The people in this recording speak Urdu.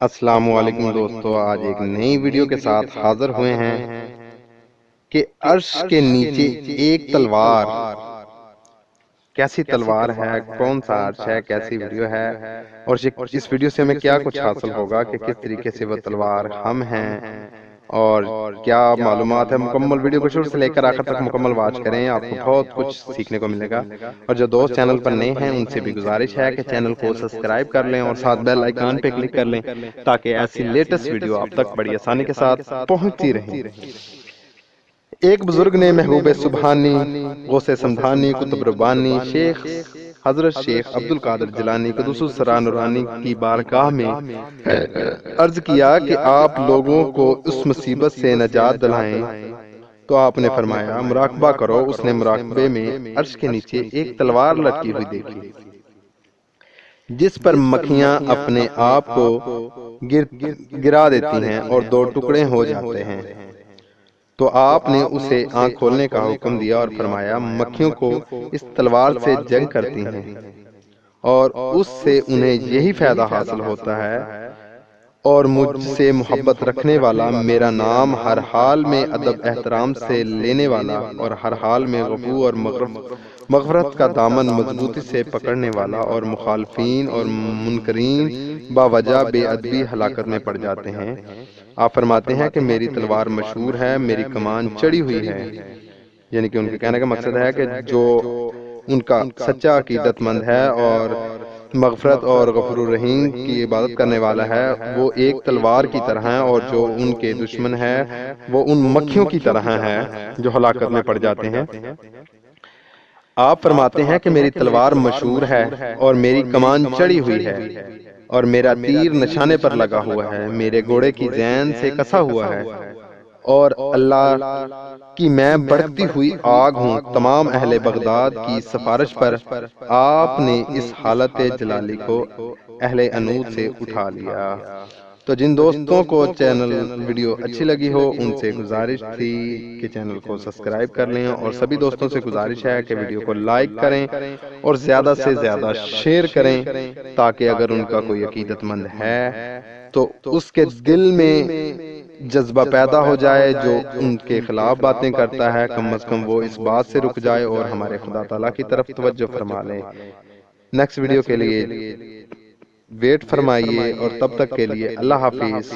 السلام علیکم دوستو، آج ایک نئی ویڈیو کے ساتھ حاضر ہوئے ہیں کہ عرش کے نیچے ایک تلوار، کیسی تلوار ہے، کون سا عرش ہے، کیسی ویڈیو ہے، اور اس ویڈیو سے ہمیں کیا کچھ حاصل ہوگا کہ کس طریقے سے وہ تلوار ہم ہیں اور کیا معلومات ہے۔ مکمل ویڈیو کو شروع سے لے کر آخر تک مکمل واچ کریں، آپ کو بہت کچھ سیکھنے کو ملے گا۔ اور جو دوست چینل پر نئے ہیں ان سے بھی گزارش ہے کہ چینل کو سبسکرائب کر لیں اور ساتھ بیل آئیکن پہ کلک کر لیں تاکہ ایسی لیٹسٹ ویڈیو آپ تک بڑی آسانی کے ساتھ پہنچتی رہیں۔ ایک بزرگ نے محبوب سبحانی، غوث سمدھانی، قطب ربانی، حضرت شیخ عبد القادر جیلانی قدس السرا نورانی کی بارگاہ میں عرض کیا کہ آپ لوگوں کو اس مصیبت سے نجات دلائیں، تو آپ نے فرمایا مراقبہ کرو۔ اس نے مراقبے میں عرش کے نیچے ایک تلوار لٹکی ہوئی دیکھی جس پر مکھیاں اپنے آپ کو گرا دیتی ہیں اور دو ٹکڑے ہو جاتے ہیں۔ تو آپ نے اسے آنکھ کھولنے کا حکم دیا اور فرمایا مکھیوں کو اس تلوار سے جنگ کرتی ہیں اور اس سے انہیں یہی فائدہ حاصل ہوتا ہے، اور مجھ سے محبت رکھنے والا، میرا نام ہر حال میں ادب احترام سے لینے والا اور ہر حال میں غفور اور مغفرت کا دامن مضبوطی سے پکڑنے والا، اور مخالفین اور منکرین باوجہ بے ادبی ہلاکت میں پڑ جاتے ہیں۔ آپ فرماتے ہیں کہ میری تلوار مشہور ہے، میری کمان چڑھی ہوئی ہے، یعنی کہ ان کے کہنے کا مقصد ہے کہ جو ان کا سچا عقیدت مند ہے اور مغفرت اور غفور الرحیم کی عبادت کرنے والا ہے، وہ ایک تلوار کی طرح ہیں، اور جو ان کے دشمن ہے وہ ان مکھیوں کی طرح ہیں جو ہلاکت میں پڑ جاتے ہیں۔ آپ فرماتے ہیں کہ میری تلوار مشہور ہے اور میری کمان چڑھی ہوئی ہے اور میرا تیر نشانے پر لگا ہوا ہے، میرے گھوڑے کی زین سے کسا ہوا ہے، اور اللہ کی میں بڑھتی ہوئی آگ ہوں۔ تمام اہل بغداد کی سفارش پر آپ نے اس حالت جلالی کو اہل انود سے اٹھا لیا۔ تو جن دوستوں کو چینل ویڈیو اچھی لگی ہو ان سے گزارش تھی کہ چینل کو سبسکرائب کر لیں، اور سبھی دوستوں سے گزارش ہے کہ ویڈیو کو لائک کریں اور زیادہ سے زیادہ شیئر کریں تاکہ اگر ان کا کوئی عقیدت مند ہے تو اس کے دل میں جذبہ پیدا ہو جائے، جو ان کے خلاف باتیں کرتا ہے کم از کم وہ اس بات سے رک جائے اور ہمارے خدا تعالیٰ کی طرف توجہ فرما لے۔ نیکسٹ ویڈیو کے لیے ویٹ فرمائیے، اور تب تک کے لیے اللہ حافظ۔